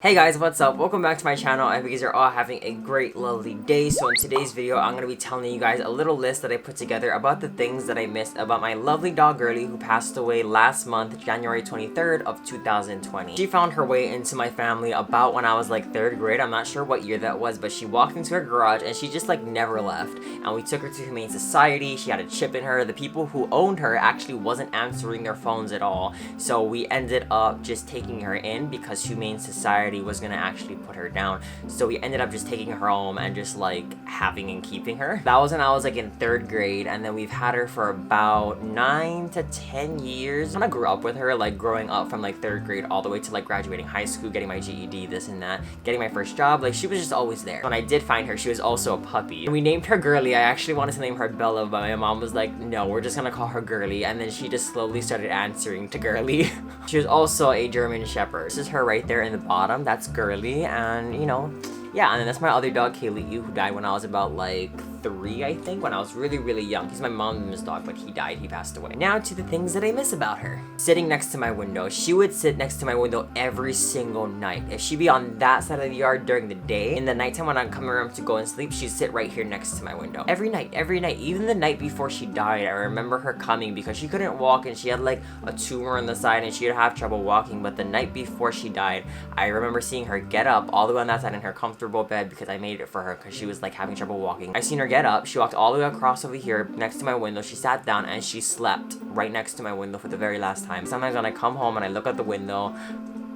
Hey guys, what's up? Welcome back to my channel. I hope you guys are all having a great, lovely day. So in today's video, I'm going to be telling you guys a little list that I put together about the things that I missed about my lovely dog Girlie, who passed away last month, January 23rd of 2020. She found her way into my family about when I was like 3rd grade. I'm not sure what year that was, but she walked into her garage and she just like never left. And we took her to Humane Society. She had a chip in her. The people who owned her actually wasn't answering their phones at all. So we ended up just taking her in because Humane Society was gonna actually put her down. So we ended up just taking her home and just like having and keeping her. That was when I was like in 3rd grade, and then we've had her for about 9 to 10 years. When I grew up with her, like growing up from like 3rd grade all the way to like graduating high school, getting my GED, this and that, getting my first job, like she was just always there. When I did find her, she was also a puppy. And we named her Girlie. I actually wanted to name her Bella, but my mom was like, no, we're just gonna call her Girlie. And then she just slowly started answering to Girlie. She was also a German Shepherd. This is her right there in the bottom. That's Girlie, and you know, yeah, and then that's my other dog, Kainoa, who died when I was about like 3, I think, when I was really young. He's my mom's dog, but he died, he passed away. Now to the things that I miss about her. Sitting next to my window. She would sit next to my window every single night. If she'd be on that side of the yard during the day, in the nighttime when I'd come around to go and sleep, she'd sit right here next to my window. Every night, even the night before she died, I remember her coming because she couldn't walk and she had like a tumor on the side and she'd have trouble walking. But the night before she died, I remember seeing her get up all the way on that side in her comfortable bed because I made it for her because she was like having trouble walking. I seen her get up, she walked all the way across over here next to my window, she sat down and she slept right next to my window for the very last time. Sometimes when I come home and I look out the window,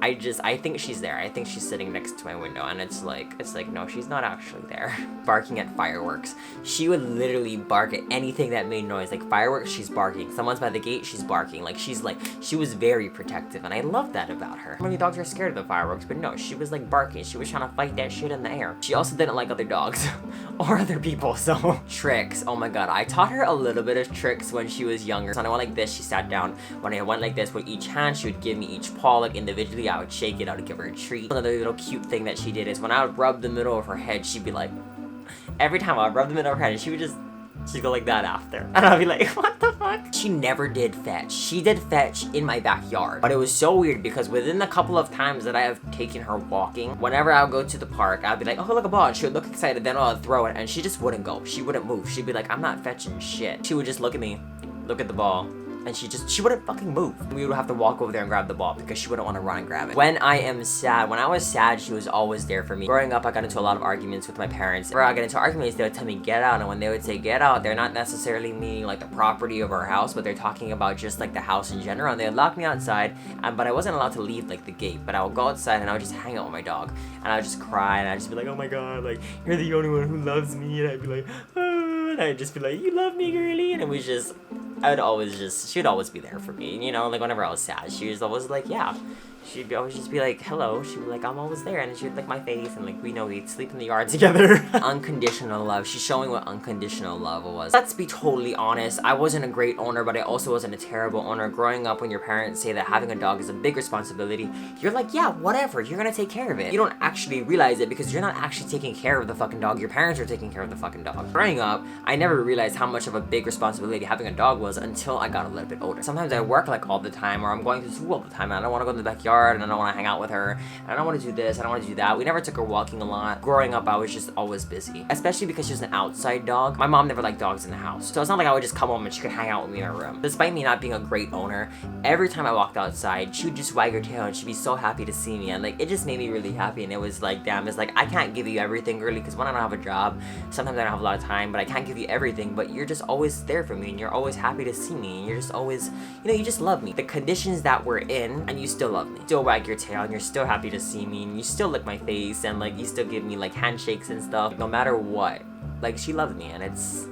I think she's there. I think she's sitting next to my window, and it's like, no, she's not actually there. Barking at fireworks. She would literally bark at anything that made noise. Like fireworks, she's barking. Someone's by the gate, she's barking. Like she was very protective, and I love that about her. Many dogs are scared of the fireworks, but no, she was like barking. She was trying to fight that shit in the air. She also didn't like other dogs or other people, so. Tricks, oh my god. I taught her a little bit of tricks when she was younger. So when I went like this, she sat down. When I went like this with each hand, she would give me each paw like individually. I would shake it, I would give her a treat. Another little cute thing that she did is when I would rub the middle of her head, she'd be like, every time I would rub the middle of her head, she'd go like that after. And I'd be like, what the fuck? She never did fetch. She did fetch in my backyard. But it was so weird because within the couple of times that I have taken her walking, whenever I would go to the park, I'd be like, oh, look, a ball. And she would look excited, then I'd throw it, and she just wouldn't go. She wouldn't move. She'd be like, I'm not fetching shit. She would just look at me, look at the ball, and she wouldn't fucking move. We would have to walk over there and grab the ball because she wouldn't want to run and grab it. When I was sad, she was always there for me. Growing up, I got into a lot of arguments with my parents. Where I got into arguments, they would tell me get out, and when they would say get out, they're not necessarily meaning like the property of our house, but they're talking about just like the house in general, and they would lock me outside, but I wasn't allowed to leave like the gate, but I would go outside and I would just hang out with my dog, and I would just cry, and I'd just be like, oh my god, like, you're the only one who loves me, and I'd be like, oh, and I'd just be like, you love me, Girlie, and it was just, she would always be there for me, you know, like whenever I was sad, she was always like, yeah. She'd always just be like, hello. She'd be like, I'm always there. And then she would lick my face, and like, we'd sleep in the yard together. Unconditional love. She's showing what unconditional love was. Let's be totally honest. I wasn't a great owner, but I also wasn't a terrible owner. Growing up, when your parents say that having a dog is a big responsibility, you're like, yeah, whatever. You're gonna take care of it. You don't actually realize it because you're not actually taking care of the fucking dog. Your parents are taking care of the fucking dog. Growing up, I never realized how much of a big responsibility having a dog was until I got a little bit older. Sometimes I work like all the time, or I'm going to school all the time, and I don't want to go to the backyard, and I don't want to hang out with her, and I don't want to do this, I don't want to do that. We never took her walking a lot. Growing up, I was just always busy, especially because she was an outside dog. My mom never liked dogs in the house, so it's not like I would just come home and she could hang out with me in her room. Despite me not being a great owner, every time I walked outside, she would just wag her tail and she'd be so happy to see me, and like, it just made me really happy. And it was like, damn, it's like, I can't give you everything, Girlie, because when I don't have a job, sometimes I don't have a lot of time, but I can't give you everything, but you're just always there for me, and you're always happy to see me, and you're just always, you know, you just love me. The conditions that we're in, and you still love me. Still wag your tail, and you're still happy to see me, and you still lick my face, and like, you still give me like handshakes and stuff, no matter what. Like, she loves me, and it's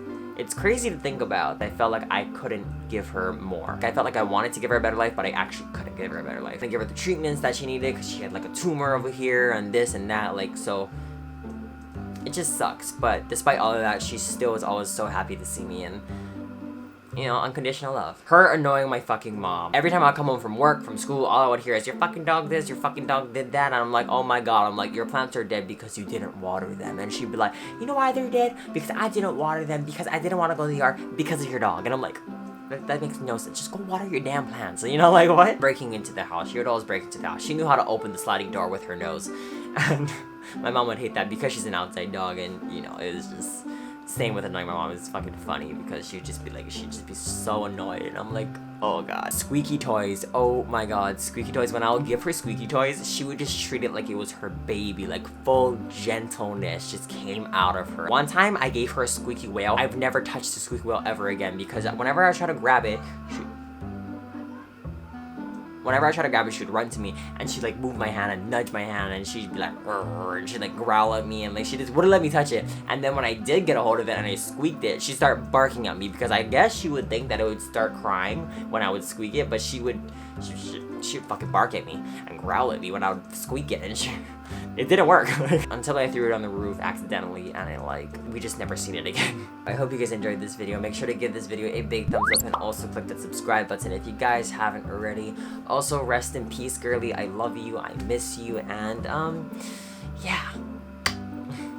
crazy to think about. I felt like I couldn't give her more. I felt like I wanted to give her a better life, but I actually couldn't give her a better life. I didn't give her the treatments that she needed because she had like a tumor over here and this and that, like, so it just sucks. But despite all of that, she still was always so happy to see me, and you know, unconditional love. Her annoying my fucking mom. Every time I come home from work, from school, all I would hear is, your fucking dog this, your fucking dog did that. And I'm like, oh my god. I'm like, your plants are dead because you didn't water them. And she'd be like, you know why they're dead? Because I didn't water them, because I didn't want to go to the yard because of your dog. And I'm like, that makes no sense. Just go water your damn plants. You know, like, what? Breaking into the house. She would always break into the house. She knew how to open the sliding door with her nose. And my mom would hate that because she's an outside dog, and, you know, it was just... Same with annoying my mom is fucking funny because she'd just be so annoyed, and I'm like, oh god. Squeaky toys, oh my god, squeaky toys. When I would give her squeaky toys, she would just treat it like it was her baby, like full gentleness just came out of her. One time I gave her a squeaky whale. I've never touched a squeaky whale ever again because whenever I try to grab it, she'd run to me and she'd like move my hand and nudge my hand, and she'd be like, and she'd like growl at me, and like she just wouldn't let me touch it. And then when I did get a hold of it and I squeaked it, she'd start barking at me because I guess she would think that it would start crying when I would squeak it, but she would fucking bark at me and growl at me when I would squeak it, and it didn't work. Until I threw it on the roof accidentally, and we just never seen it again. I hope you guys enjoyed this video. Make sure to give this video a big thumbs up and also click that subscribe button if you guys haven't already. Also, rest in peace, Girlie. I love you, I miss you, and yeah.